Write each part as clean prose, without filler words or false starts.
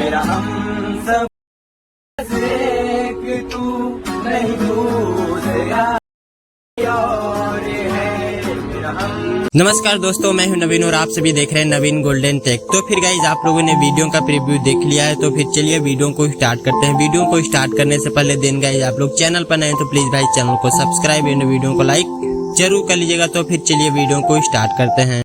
नमस्कार दोस्तों, मैं हूं नवीन और आप सभी देख रहे हैं नवीन गोल्डन टेक। तो फिर गाइज आप लोगों ने वीडियो का प्रीव्यू देख लिया है, तो फिर चलिए वीडियो को स्टार्ट करते हैं। वीडियो को स्टार्ट करने से पहले दिन गाइज आप लोग चैनल पर नए तो प्लीज भाई चैनल को सब्सक्राइब एंड वीडियो को लाइक जरूर कर लीजिएगा। तो फिर चलिए वीडियो को स्टार्ट करते हैं।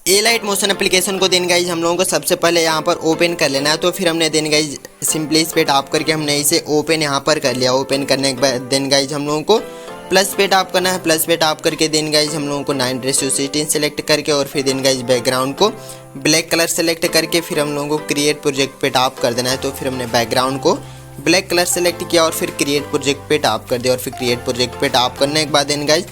ए लाइट मोशन एप्लीकेशन को दिन गाइज हम लोगों को सबसे पहले यहाँ पर ओपन कर लेना है। तो फिर हमने दिन गाइज सिंपली इस पे टैप करके हमने इसे ओपन यहाँ पर कर लिया। ओपन करने के बाद दिन गाइज हम लोगों को प्लस पे टैप करना है। प्लस पे टैप करके दिन गाइज हम लोगों को 9:16 सेलेक्ट करके और फिर दिन गाइज बैकग्राउंड को ब्लैक कलर सेलेक्ट करके फिर हम लोगों को क्रिएट प्रोजेक्ट पे टैप कर देना है। तो फिर हमने बैकग्राउंड को ब्लैक कलर सेलेक्ट किया और फिर क्रिएट प्रोजेक्ट पे टैप कर दिया। और फिर क्रिएट प्रोजेक्ट पे टैप करने के बाद दिन गाइज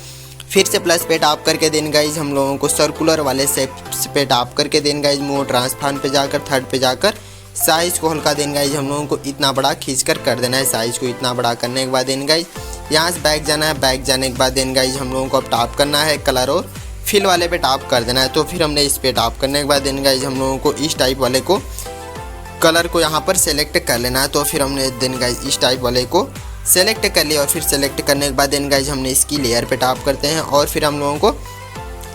फिर से प्लस पे टैप करके दिन गाइज हम लोगों को सर्कुलर वाले शेप्स पे टैप करके दिन गाइज मूव ट्रांसफॉर्म पे जाकर थर्ड पे जाकर साइज़ को हल्का दिन गाइज हम लोगों को इतना बड़ा खींच कर देना है। साइज़ को इतना बड़ा करने के बाद दिन गाइज यहाँ से बैक जाना है। बैक जाने के बाद दिन गाइज हम लोगों को अब टैप करना है कलर और फिल वाले पे टैप कर देना है। तो फिर हमने इस पे टैप करने के बाद दिन गाइज हम लोगों को इस टाइप वाले को कलर को यहाँ पर सेलेक्ट कर लेना है। तो फिर हमने दिन गाइज इस टाइप वाले को सेलेक्ट कर लिया और फिर सेलेक्ट करने के बाद दिन गाइज हमने इसकी लेयर पे टैप करते हैं। और फिर हम लोगों को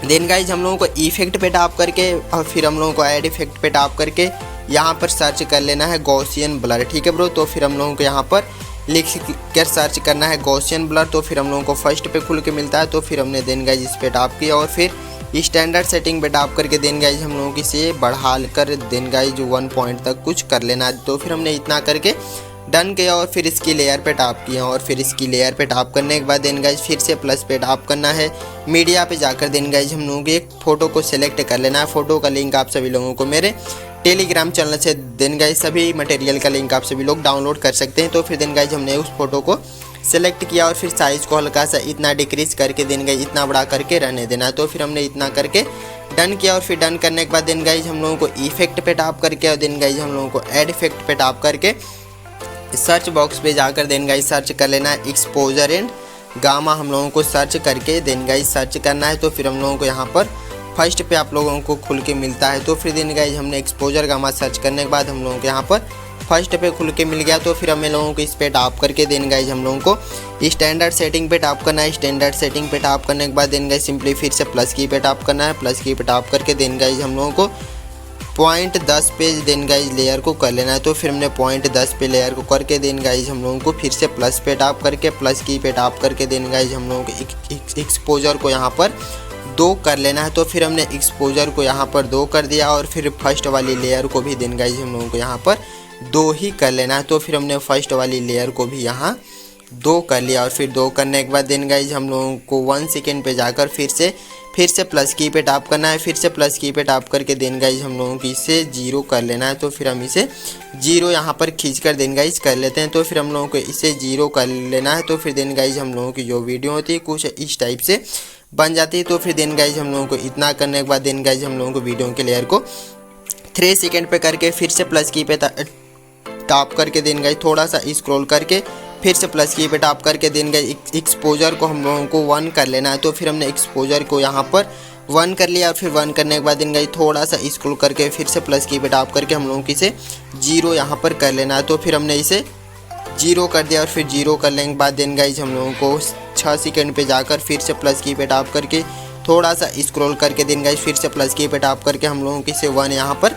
दिन गाइज हम लोगों को इफेक्ट पे टैप करके और फिर हम लोगों को ऐड इफेक्ट पे टैप करके यहाँ पर सर्च कर लेना है गॉसियन ब्लर। ठीक है ब्रो। तो फिर हम लोगों को यहाँ पर लिख कर सर्च करना है गॉसियन ब्लर। तो फिर हम लोगों को फर्स्ट पे खुल के मिलता है। तो फिर हमने दिन गाइज इस पे टैप किया और फिर स्टैंडर्ड सेटिंग पे टैप करके दिन गाइज हम लोगों की इसे बढ़ा कर दिन गाइज 1 पॉइंट तक कुछ कर लेना है। तो फिर हमने इतना करके डन किया और फिर इसकी लेयर पे टैप किया। और फिर इसकी लेयर पे टैप करने के बाद दिन गाइज फिर से प्लस पे टैप करना है। मीडिया पे जाकर दिन गाइज हम लोगों की एक फ़ोटो को सिलेक्ट कर लेना है। फ़ोटो का लिंक आप सभी लोगों को मेरे टेलीग्राम चैनल से दिन गाइज सभी मटेरियल का लिंक आप सभी लोग डाउनलोड कर सकते हैं। तो फिर दिन गाइज हमने उस फोटो को सेलेक्ट किया और फिर साइज़ को हल्का सा इतना डिक्रीज करके दिन गाइज इतना बड़ा करके रहने देना। तो फिर हमने इतना करके डन किया और फिर डन करने के बाद दिन गाइज हम लोगों को इफेक्ट पे टैप करके और दिन गाइज हम लोगों को ऐड इफेक्ट पे टैप करके सर्च बॉक्स पे जाकर दिन गाइज सर्च कर लेना है एक्सपोजर एंड गामा। हम लोगों को सर्च करके दिन गाइज सर्च करना है। तो फिर हम लोगों को यहाँ पर फर्स्ट पे आप लोगों को खुल के मिलता है। तो फिर दिन गाइज हमने एक्सपोजर गामा सर्च करने के बाद हम लोगों को यहाँ पर फर्स्ट पे खुल के मिल गया। तो फिर हमें लोगों को इस पे टैप करके दिन गाइज हम लोगों को स्टैंडर्ड सेटिंग पे टैप करना है। स्टैंडर्ड सेटिंग पे टैप करने के बाद दिन गाइज सिंपली फिर से प्लस की पे टैप करना है। प्लस की पे टैप करके दिन गाइज हम लोगों को पॉइंट 10 पे दिन गाइज लेयर को कर लेना है। तो फिर हमने पॉइंट 10 पे लेयर को करके दिन गाइज हम लोगों को फिर से प्लस पे टैप करके प्लस की पे टैप करके दिन गाइज हम लोगों को एक्सपोजर को यहाँ पर 2 कर लेना है। तो फिर हमने एक्सपोजर को यहाँ पर 2 कर दिया और फिर फर्स्ट वाली लेयर को भी दिन गाइज हम लोगों को यहाँ पर 2 ही कर लेना है। तो फिर हमने फर्स्ट वाली लेयर को भी यहाँ 2 कर लिया और फिर 2 करने के बाद दिन गाइज हम लोगों को 1 सेकेंड पे जाकर फिर से प्लस की पे टैप करना है। फिर से प्लस की पे टैप करके दिन गाइज हम लोगों की इसे 0 कर लेना है। तो फिर हम इसे 0 यहाँ पर खींच कर दिन गाइज कर लेते हैं। तो फिर हम लोगों को इसे 0 कर लेना है। तो फिर दिन गाइज हम लोगों की जो वीडियो होती है कुछ इस टाइप से बन जाती है। तो फिर दिन गाइज हम लोगों को इतना करने के बाद दिन गाइज हम लोगों को वीडियो के लेयर को 3 सेकेंड पे करके फिर से प्लस की पे टैप करके दिन गाइज थोड़ा सा स्क्रॉल करके फिर से प्लस की पे टैप करके दिन गाइज एक्सपोजर को हम लोगों को 1 कर लेना है। तो फिर हमने एक्सपोजर को यहाँ पर 1 कर लिया और फिर 1 करने के बाद दिन गाइज थोड़ा सा स्क्रॉल करके फिर से प्लस की पे टैप करके हम लोगों की इसे 0 यहाँ पर कर लेना है। तो फिर हमने इसे 0 कर दिया और फिर 0 करने के बाद दिन गाइज हम लोगों को 6 सेकेंड पे जाकर फिर से प्लस की पे टैप करके थोड़ा सा स्क्रॉल करके दिन गाइज फिर से प्लस की पे टैप करके हम लोगों की इसे 1 यहाँ पर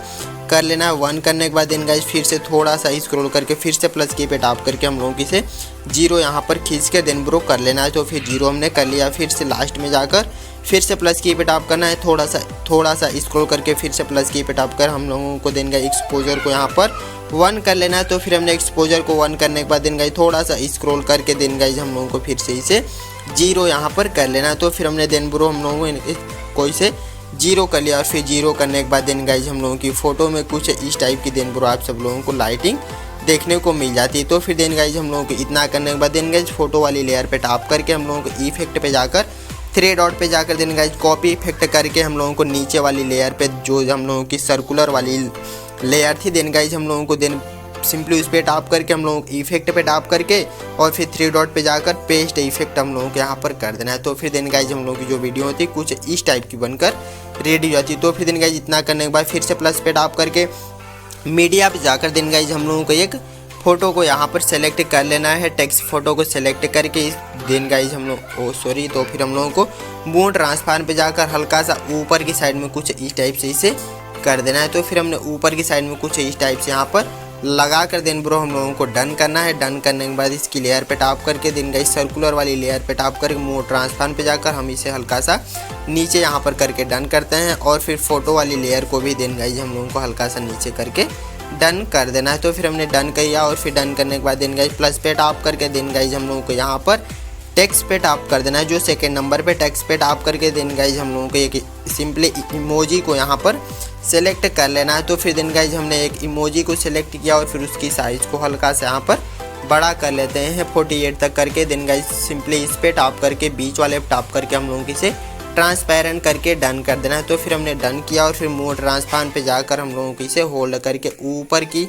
कर लेना है। 1 करने के बाद दिन गाइज फिर से थोड़ा सा स्क्रॉल करके फिर से प्लस की पे टैप करके हम लोगों की इसे 0 यहाँ पर खींच के दिन ब्रो कर लेना है। तो फिर 0 हमने कर लिया। फिर से लास्ट में जाकर फिर से प्लस की पे टैप करना है। थोड़ा सा स्क्रॉल करके फिर से प्लस की पे टैप कर हम लोगों को दिन गाइज एक्सपोजर को यहाँ पर 1 कर लेना है। तो फिर हमने एक्सपोजर को 1 करने के बाद दिन गाइज थोड़ा सा स्क्रॉल करके दिन गाइज हम लोगों को फिर से इसे 0 यहाँ पर कर लेना है। तो फिर हमने दिन ब्रो हम लोगों को इसे 0 कर लिया और फिर 0 करने के बाद दिन गाइज हम लोगों की फ़ोटो में कुछ इस टाइप की दिन ब्रो आप सब लोगों को लाइटिंग देखने को मिल जाती है। तो फिर दिन गाइज हम लोगों को इतना करने के बाद दिन गाइज फ़ोटो वाली लेयर पे टैप करके हम लोगों को इफेक्ट पे जाकर 3 डॉट पे जाकर दिन गाइज कॉपी इफेक्ट करके हम लोगों को नीचे वाली लेयर पे जो हम लोगों की सर्कुलर वाली लेयर थी दिन गाइज हम लोगों को दिन सिंपली उस पर टैप करके हम लोग इफेक्ट पे टैप करके और फिर 3 डॉट पे जाकर पेस्ट इफेक्ट हम लोगों को यहाँ पर कर देना है। तो फिर दिन गाइज हम लोगों की जो वीडियो होती है कुछ इस टाइप की बनकर रेडी हो जाती है। तो फिर दिन गाइज इतना करने के बाद फिर से प्लस पे टैप करके मीडिया पे जाकर देन गाइज हम लोगों को एक फ़ोटो को यहाँ पर सेलेक्ट कर लेना है। टेक्स्ट फ़ोटो को सेलेक्ट करके देन गाइज हम लोग तो फिर हम लोगों को मूव ट्रांसफॉर्म पे जाकर हल्का सा ऊपर की साइड में कुछ इस टाइप से इसे कर देना है। तो फिर हमने ऊपर की साइड में कुछ इस टाइप से यहाँ पर लगा कर देन ब्रो हम लोगों को डन करना है। डन करने के बाद इसकी लेयर पे टैप करके देन गाइज सर्कुलर वाली लेयर पे टैप करके मूव ट्रांसफॉर्म पे जाकर हम इसे हल्का सा नीचे यहाँ पर करके डन करते हैं। और फिर फोटो वाली लेयर को भी देन गाइज हम लोगों को हल्का सा नीचे करके डन कर देना है। तो फिर हमने डन किया और फिर डन करने के बाद देन गाइज प्लस पे टैप करके देन गाइज हम लोगों को यहाँ पर टेक्स्ट पे टैप कर देना है। जो सेकंड नंबर पे टेक्स्ट पे टैप करके देन गाइज हम लोगों को एक सिंपली इमोजी को यहाँ पर सेलेक्ट कर लेना है। तो फिर देन गाइज हमने एक इमोजी को सिलेक्ट किया और फिर उसकी साइज़ को हल्का से यहाँ पर बड़ा कर लेते हैं 48 तक करके। देन गाइज सिंपली इस पे टैप करके बीच वाले पे टैप करके हम लोगों को इसे ट्रांसपेरेंट करके डन कर देना है। तो फिर हमने डन किया और फिर मूव ट्रांसफॉर्म पे जाकर हम लोगों को इसे होल्ड करके ऊपर की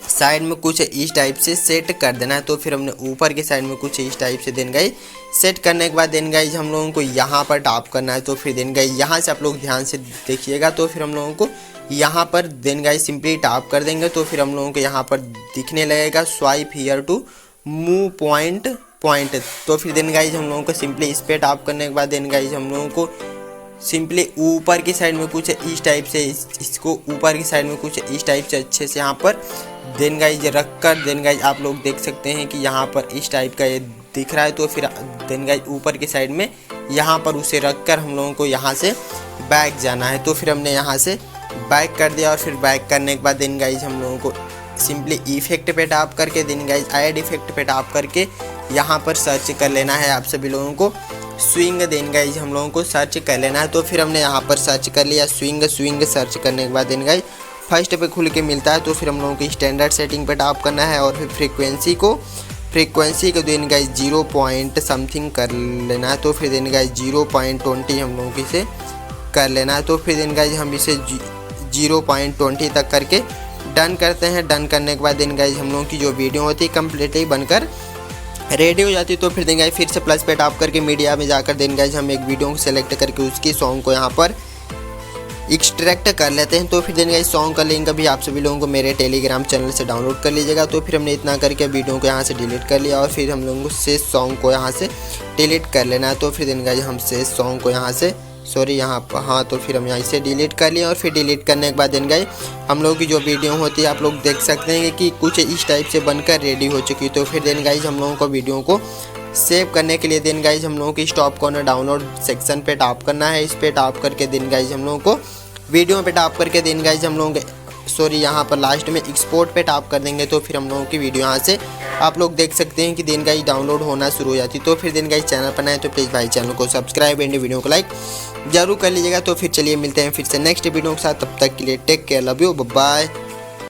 साइड में कुछ इस टाइप से सेट कर देना है। तो फिर हमने ऊपर की साइड में कुछ इस टाइप से देन गाइज सेट करने के बाद देन गाइज हम लोगों को यहाँ पर टैप करना है। तो फिर देन गाइज यहाँ से आप लोग ध्यान से देखिएगा। तो फिर हम लोगों को यहाँ पर देन गाइज सिंपली टैप कर देंगे। तो फिर हम लोगों को यहाँ पर दिखने लगेगा swipe here to move point. तो फिर देन गाइज हम लोगों को सिंपली इस पे टैप करने के बाद देन गाइज हम लोगों को सिंपली ऊपर की साइड में कुछ इस टाइप से इसको ऊपर की साइड में कुछ इस टाइप से अच्छे से यहाँ पर देन गाइज रख कर देन गाइज आप लोग देख सकते हैं कि यहाँ पर इस टाइप का ये दिख रहा है। तो फिर देन गाइज ऊपर की साइड में यहाँ पर उसे रख कर हम लोगों को यहाँ से बैक जाना है। तो फिर हमने यहाँ से बैक कर दिया और फिर बैक करने के बाद देन गाइज हम लोगों को सिंपली इफेक्ट पे टैप करके देन गाइज ऐड इफेक्ट पे टैप करके यहाँ पर सर्च कर लेना है आप सभी लोगों को स्विंग। देन गाइज हम लोगों को सर्च कर लेना है। तो फिर हमने यहाँ पर सर्च कर लिया स्विंग सर्च करने के बाद देन गाइज फर्स्ट पे खुल के मिलता है। तो फिर हम लोगों की स्टैंडर्ड सेटिंग पे टैप करना है और फिर फ्रीक्वेंसी को देन गाइज 0 पॉइंट समथिंग कर लेना है। तो फिर देन गाइज 0.20 हम लोगों की इसे कर लेना है। तो फिर देन गाइज हम इसे 0.20 तक करके डन करते हैं। डन करने के बाद देन गाइज हम लोगों की जो वीडियो होती है कम्प्लीटली बनकर रेडी हो जाती है। तो फिर देन गाइज फिर से प्लस पे टैप करके मीडिया में जाकर देन गाइज हम एक वीडियो को सेलेक्ट करके उसकी सॉन्ग को यहाँ पर एक्सट्रैक्ट कर लेते हैं। तो फिर देन गाइज सॉन्ग का लिंक अभी आप सभी लोगों को मेरे टेलीग्राम चैनल से डाउनलोड कर लीजिएगा। तो फिर हमने इतना करके वीडियो को यहाँ से डिलीट कर लिया और फिर हम लोगों को शेष सॉन्ग को यहाँ से डिलीट कर लेना है। तो फिर देन गाइज हम शेष सॉन्ग को यहाँ से तो फिर हम यहाँ से डिलीट कर लिया और फिर डिलीट करने के बाद देन गाइज हम लोगों की जो वीडियो होती है आप लोग देख सकते हैं कि कुछ इस टाइप से बनकर रेडी हो चुकी है। तो फिर देन गाइज हम लोगों को वीडियो को सेव करने के लिए देन गाइज हम लोगों की स्टॉप कॉर्नर डाउनलोड सेक्शन पे टैप करना है। इस पे टैप करके देन गाइज हम लोगों को वीडियो पे टैप करके देन गाइज हम लोग यहाँ पर लास्ट में एक्सपोर्ट पे टैप कर देंगे। तो फिर हम लोगों की वीडियो यहाँ से आप लोग देख सकते हैं कि देन गाइज डाउनलोड होना शुरू हो जाती है। तो फिर देन गाइज चैनल पर नए तो प्लीज़ भाई चैनल को सब्सक्राइब एंड वीडियो को लाइक जरूर कर लीजिएगा। तो फिर चलिए मिलते हैं फिर से नेक्स्ट वीडियो के साथ, तब तक के लिए take care, love you, bye.